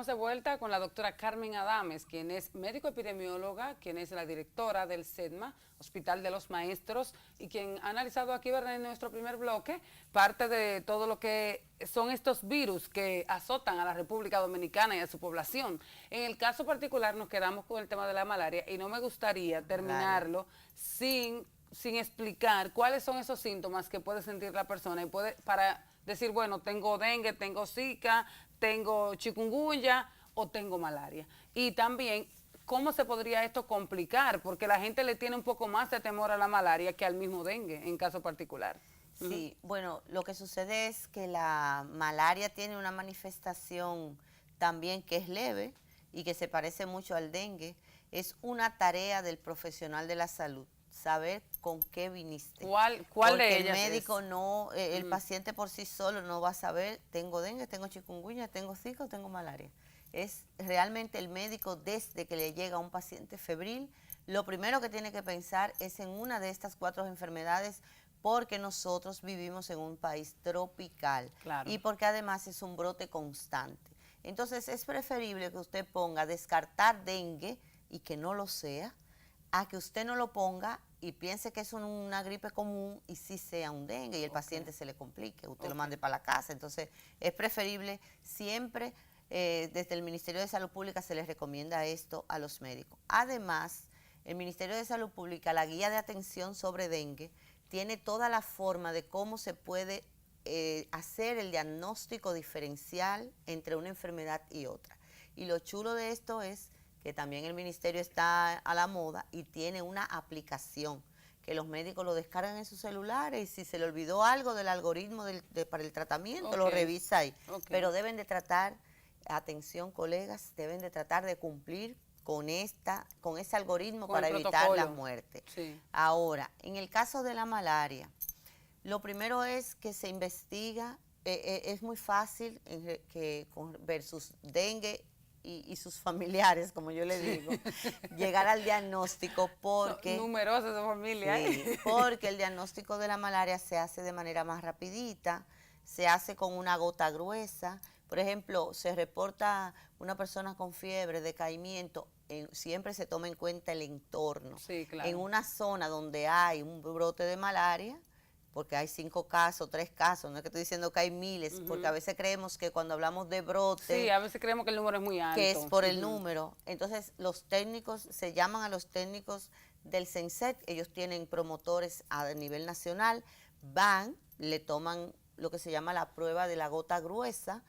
de vuelta con la doctora Carmen Adames, quien es médico epidemióloga, quien es la directora del SEDMA, Hospital de los Maestros, y quien ha analizado aquí, ¿verdad?, en nuestro primer bloque, parte de todo lo que son estos virus que azotan a la República Dominicana y a su población. En el caso particular nos quedamos con el tema de la malaria y no me gustaría terminarlo sin explicar cuáles son esos síntomas que puede sentir la persona y puede para decir, bueno, tengo dengue, tengo zika, tengo chikungunya o tengo malaria. Y también, ¿cómo se podría esto complicar? Porque la gente le tiene un poco más de temor a la malaria que al mismo dengue, en caso particular. Sí, bueno, lo que sucede es que la malaria tiene una manifestación también que es leve y que se parece mucho al dengue. Es una tarea del profesional de la salud saber con qué viniste. ¿Cuál Porque de el ellas médico es? no, el paciente por sí solo no va a saber, tengo dengue, tengo chikungunya, tengo zika o tengo malaria. Es realmente el médico, desde que le llega a un paciente febril, lo primero que tiene que pensar es en una de estas 4 enfermedades, porque nosotros vivimos en un país tropical, Claro. y porque además es un brote constante. Entonces es preferible que usted ponga descartar dengue y que no lo sea, a que usted no lo ponga y piense que es una gripe común y sí sea un dengue y el paciente se le complique, usted lo mande para la casa. Entonces es preferible siempre, desde el Ministerio de Salud Pública se les recomienda esto a los médicos. Además, el Ministerio de Salud Pública, la guía de atención sobre dengue, tiene toda la forma de cómo se puede hacer el diagnóstico diferencial entre una enfermedad y otra. Y lo chulo de esto es que también el ministerio está a la moda y tiene una aplicación que los médicos lo descargan en sus celulares, y si se le olvidó algo del algoritmo para el tratamiento, lo revisa ahí. Pero deben de tratar, atención colegas, deben de tratar de cumplir con ese algoritmo para evitar la muerte. Sí. Ahora, en el caso de la malaria, lo primero es que se investiga, es muy fácil versus dengue y sus familiares, como yo le digo, llegar al diagnóstico, porque numerosas familias. Sí, porque el diagnóstico de la malaria se hace de manera más rapidita, se hace con una gota gruesa. Por ejemplo, se reporta una persona con fiebre, decaimiento, siempre se toma en cuenta el entorno. Sí, claro. En una zona donde hay un brote de malaria, porque hay 5 casos, 3 casos, no es que estoy diciendo que hay miles, porque a veces creemos que cuando hablamos de brote, sí, a veces creemos que el número es muy alto, que es por el número. Entonces los técnicos, se llaman a los técnicos del CENSET, ellos tienen promotores a nivel nacional, van, le toman lo que se llama la prueba de la gota gruesa,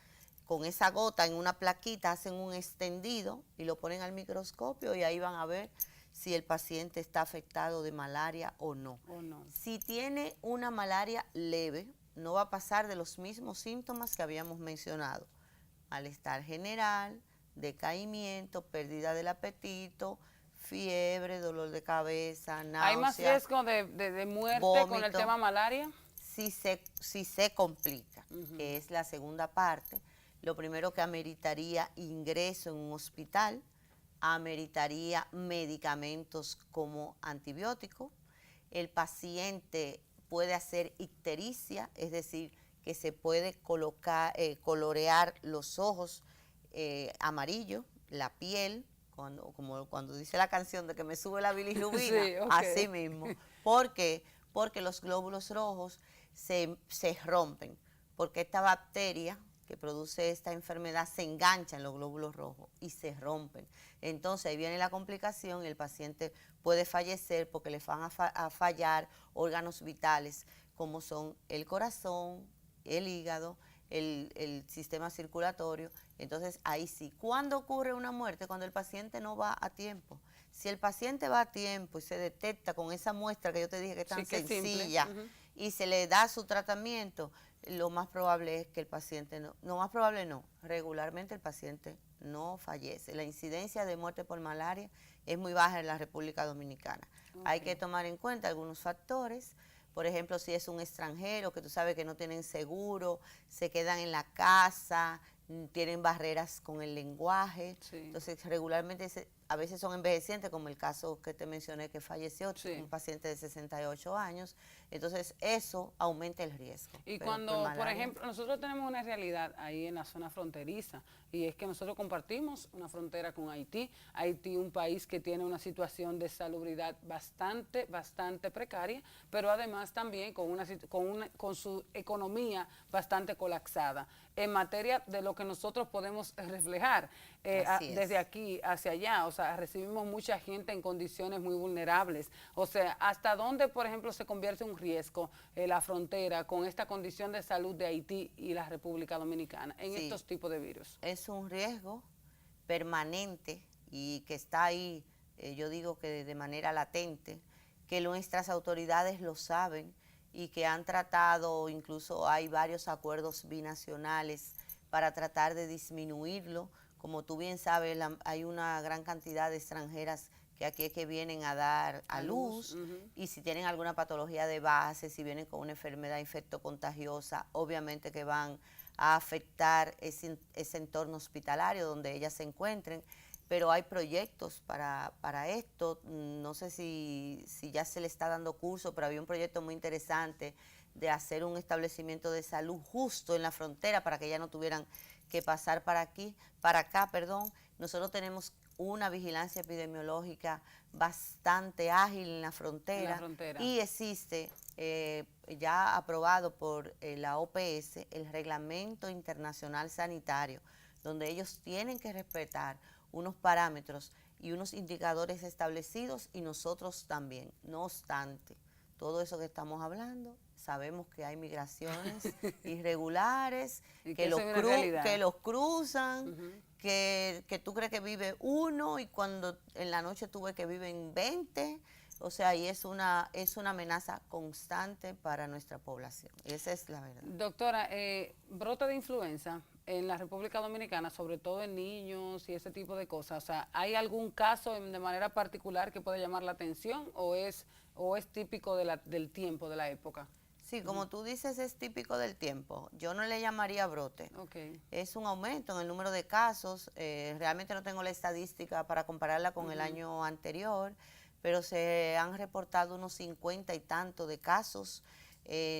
con esa gota en una plaquita hacen un extendido y lo ponen al microscopio, y ahí van a ver si el paciente está afectado de malaria o no. Si tiene una malaria leve, no va a pasar de los mismos síntomas que habíamos mencionado: malestar general, decaimiento, pérdida del apetito, fiebre, dolor de cabeza, náusea. ¿Hay más riesgo de muerte vómito con el tema malaria? Si se complica, que es la segunda parte. Lo primero que ameritaría ingreso en un hospital, ameritaría medicamentos como antibióticos. El paciente puede hacer ictericia, es decir, que se puede colorear los ojos amarillo, la piel, como cuando dice la canción de que me sube la bilirrubina, sí, así mismo. ¿Por qué? Porque los glóbulos rojos se rompen, porque esta bacteria que produce esta enfermedad se engancha en los glóbulos rojos y se rompen. Entonces ahí viene la complicación y el paciente puede fallecer porque le van a fallar órganos vitales como son el corazón, el hígado, el sistema circulatorio. Entonces ahí sí. ¿Cuándo ocurre una muerte? Cuando el paciente no va a tiempo. Si el paciente va a tiempo y se detecta con esa muestra que yo te dije que es tan sencilla, y se le da su tratamiento, lo más probable es que el paciente regularmente el paciente no fallece. La incidencia de muerte por malaria es muy baja en la República Dominicana. Hay que tomar en cuenta algunos factores. Por ejemplo, si es un extranjero que tú sabes que no tienen seguro, se quedan en la casa, tienen barreras con el lenguaje. Entonces, regularmente a veces son envejecientes, como el caso que te mencioné que falleció, Sí. un paciente de 68 años. Entonces, eso aumenta el riesgo. Y Pero cuando, por malaria, ejemplo, nosotros tenemos una realidad ahí en la zona fronteriza, y es que nosotros compartimos una frontera con Haití. Haití, un país que tiene una situación de salubridad bastante precaria, pero además también con su economía bastante colapsada. En materia de lo que nosotros podemos reflejar desde aquí hacia allá, o sea, recibimos mucha gente en condiciones muy vulnerables. O sea, ¿hasta dónde, por ejemplo, se convierte un riesgo la frontera con esta condición de salud de Haití y la República Dominicana en estos tipos de virus? Es un riesgo permanente y que está ahí, yo digo que de manera latente, que nuestras autoridades lo saben y que han tratado, incluso hay varios acuerdos binacionales para tratar de disminuirlo. Como tú bien sabes, hay una gran cantidad de extranjeras que aquí es que vienen a dar a luz, y si tienen alguna patología de base, si vienen con una enfermedad infectocontagiosa, obviamente que van a afectar ese entorno hospitalario donde ellas se encuentren, pero hay proyectos para esto. No sé si ya se le está dando curso, pero había un proyecto muy interesante de hacer un establecimiento de salud justo en la frontera para que ellas no tuvieran que pasar para acá. Nosotros tenemos una vigilancia epidemiológica bastante ágil en la frontera, y existe ya aprobado por la OPS el Reglamento Internacional Sanitario, donde ellos tienen que respetar unos parámetros y unos indicadores establecidos, y nosotros también. No obstante, todo eso que estamos hablando, sabemos que hay migraciones irregulares, que los cruzan, que tú crees que vive uno y cuando en la noche tú ves que viven 20. O sea, y es una amenaza constante para nuestra población. Esa es la verdad. Doctora, brote de influenza en la República Dominicana, sobre todo en niños y ese tipo de cosas. O sea, ¿hay algún caso de manera particular que pueda llamar la atención o es típico del tiempo, de la época? Sí, como tú dices, es típico del tiempo. Yo no le llamaría brote. Okay. Es un aumento en el número de casos. Realmente no tengo la estadística para compararla con el año anterior, pero se han reportado unos 50 y tanto de casos,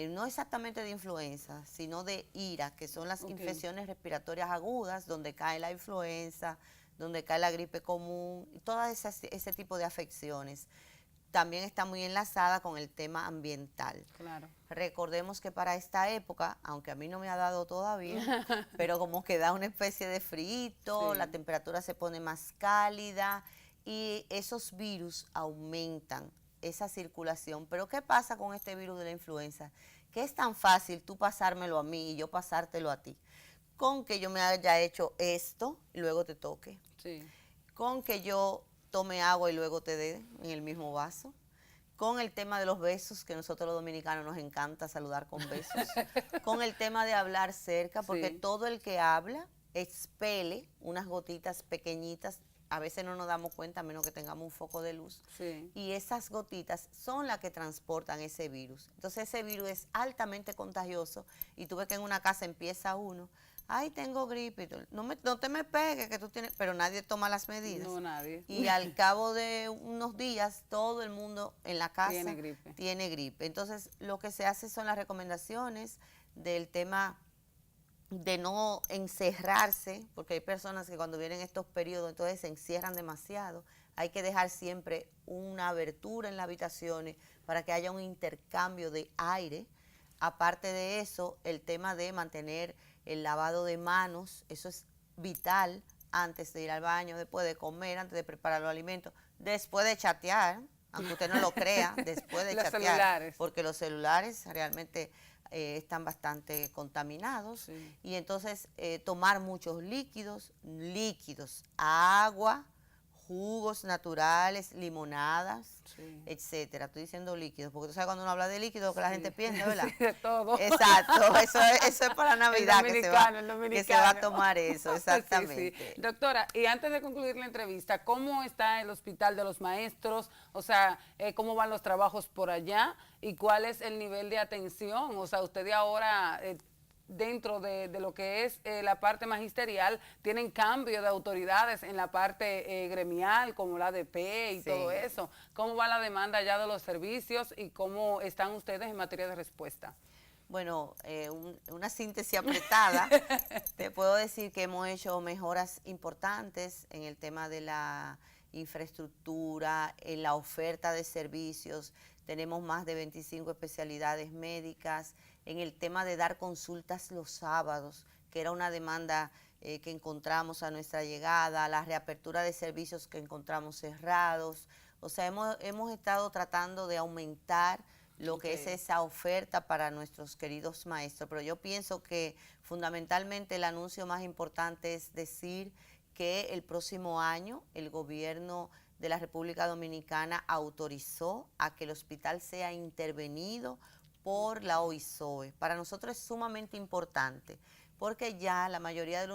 no exactamente de influenza, sino de IRA, que son las infecciones respiratorias agudas, donde cae la influenza, donde cae la gripe común, y todo ese tipo de afecciones. También está muy enlazada con el tema ambiental. Claro. Recordemos que para esta época, aunque a mí no me ha dado todavía, pero como que da una especie de frío, la temperatura se pone más cálida y esos virus aumentan esa circulación. Pero ¿qué pasa con este virus de la influenza? Que es tan fácil tú pasármelo a mí y yo pasártelo a ti. Con que yo me haya hecho esto y luego te toque. Sí. Con que yo tome agua y luego te dé en el mismo vaso. Con el tema de los besos, que nosotros los dominicanos nos encanta saludar con besos. Con el tema de hablar cerca, porque todo el que habla expele unas gotitas pequeñitas. A veces no nos damos cuenta a menos que tengamos un foco de luz. Sí. Y esas gotitas son las que transportan ese virus. Entonces ese virus es altamente contagioso y tú ves que en una casa empieza uno, ay, tengo gripe, no te me pegues que tú tienes, pero nadie toma las medidas. No, nadie. Y al cabo de unos días todo el mundo en la casa tiene gripe. Entonces lo que se hace son las recomendaciones del tema de no encerrarse, porque hay personas que cuando vienen estos periodos entonces se encierran demasiado. Hay que dejar siempre una abertura en las habitaciones para que haya un intercambio de aire. Aparte de eso, el tema de mantener el lavado de manos, eso es vital antes de ir al baño, después de comer, antes de preparar los alimentos, después de chatear, aunque usted no lo crea, después de chatear, celulares. porque los celulares realmente están bastante contaminados, y entonces tomar muchos líquidos, agua, jugos naturales, limonadas, etcétera. Estoy diciendo líquidos, porque tú sabes cuando uno habla de líquidos que la gente piensa, ¿verdad? Sí, de todo. Exacto, eso es para Navidad que se va a tomar eso, exactamente. Sí. Doctora, y antes de concluir la entrevista, ¿cómo está el Hospital de los Maestros? O sea, ¿cómo van los trabajos por allá? ¿Y cuál es el nivel de atención? O sea, usted de ahora dentro de lo que es la parte magisterial, tienen cambio de autoridades en la parte gremial, como la ADP y todo eso. ¿Cómo va la demanda ya de los servicios y cómo están ustedes en materia de respuesta? Bueno, una síntesis apretada. Te puedo decir que hemos hecho mejoras importantes en el tema de la infraestructura, en la oferta de servicios. Tenemos más de 25 especialidades médicas. En el tema de dar consultas los sábados, que era una demanda que encontramos a nuestra llegada, la reapertura de servicios que encontramos cerrados. O sea, hemos estado tratando de aumentar lo que es esa oferta para nuestros queridos maestros. Pero yo pienso que fundamentalmente el anuncio más importante es decir que el próximo año el gobierno de la República Dominicana autorizó a que el hospital sea intervenido por la OISOE. Para nosotros es sumamente importante porque ya la mayoría de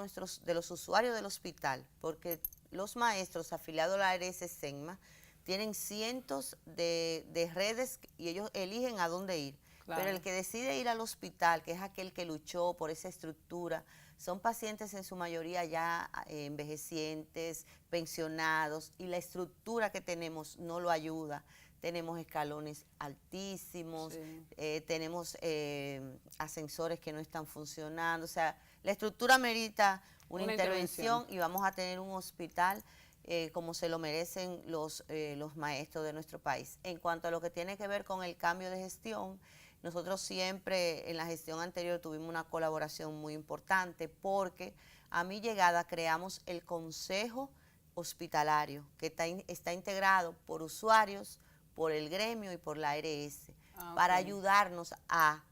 los usuarios del hospital, porque los maestros afiliados a la ARS-SENMA tienen cientos de redes y ellos eligen a dónde ir. Claro. Pero el que decide ir al hospital, que es aquel que luchó por esa estructura, son pacientes en su mayoría ya envejecientes, pensionados, y la estructura que tenemos no lo ayuda. Tenemos escalones altísimos, tenemos ascensores que no están funcionando. O sea, la estructura merita una intervención y vamos a tener un hospital como se lo merecen los maestros de nuestro país. En cuanto a lo que tiene que ver con el cambio de gestión, nosotros siempre en la gestión anterior tuvimos una colaboración muy importante porque a mi llegada creamos el Consejo Hospitalario, que está integrado por usuarios, por el gremio y por la ARS, para ayudarnos a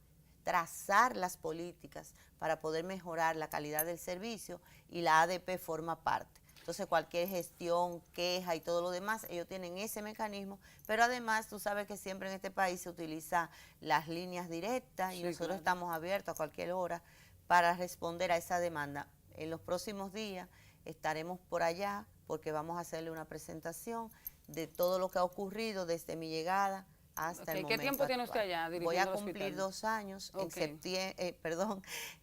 trazar las políticas para poder mejorar la calidad del servicio, y la ADP forma parte. Entonces cualquier gestión, queja y todo lo demás, ellos tienen ese mecanismo, pero además tú sabes que siempre en este país se utiliza las líneas directas y nosotros estamos abiertos a cualquier hora para responder a esa demanda. En los próximos días estaremos por allá porque vamos a hacerle una presentación de todo lo que ha ocurrido desde mi llegada hasta el momento. ¿Qué tiempo tiene usted allá dirigiendo Voy a el cumplir hospital? 2 años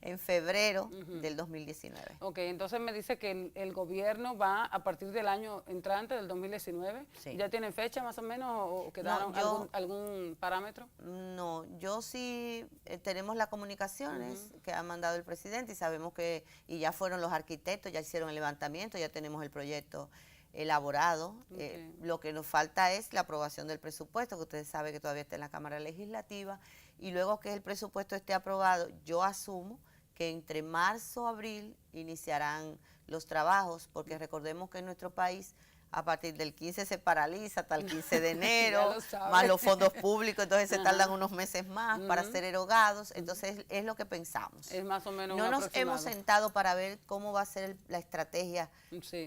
en febrero del 2019. Ok, entonces me dice que el gobierno va a partir del año entrante, del 2019. ¿Ya tienen fecha más o menos o quedaron algún parámetro? No, yo sí tenemos las comunicaciones que ha mandado el presidente y sabemos que, y ya fueron los arquitectos, ya hicieron el levantamiento, ya tenemos el proyecto elaborado. Lo que nos falta es la aprobación del presupuesto, que ustedes saben que todavía está en la Cámara Legislativa, y luego que el presupuesto esté aprobado, yo asumo que entre marzo y abril iniciarán los trabajos, porque recordemos que en nuestro país a partir del 15 se paraliza hasta el 15 de enero, más los fondos públicos, entonces se tardan unos meses más para ser erogados. Entonces es lo que pensamos. Es más o menos no nos hemos sentado para ver cómo va a ser la estrategia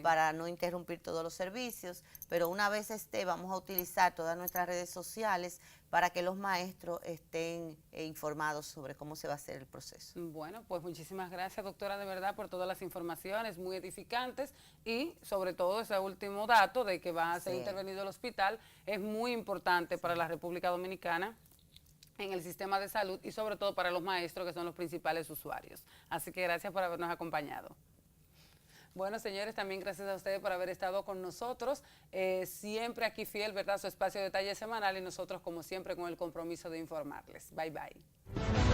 para no interrumpir todos los servicios, pero una vez vamos a utilizar todas nuestras redes sociales para que los maestros estén informados sobre cómo se va a hacer el proceso. Bueno, pues muchísimas gracias, doctora, de verdad, por todas las informaciones muy edificantes y sobre todo ese último dato de que va a ser intervenido el hospital es muy importante para la República Dominicana en el sistema de salud y sobre todo para los maestros que son los principales usuarios. Así que gracias por habernos acompañado. Bueno, señores, también gracias a ustedes por haber estado con nosotros. Siempre aquí fiel, ¿verdad? Su espacio de detalle semanal y nosotros, como siempre, con el compromiso de informarles. Bye, bye.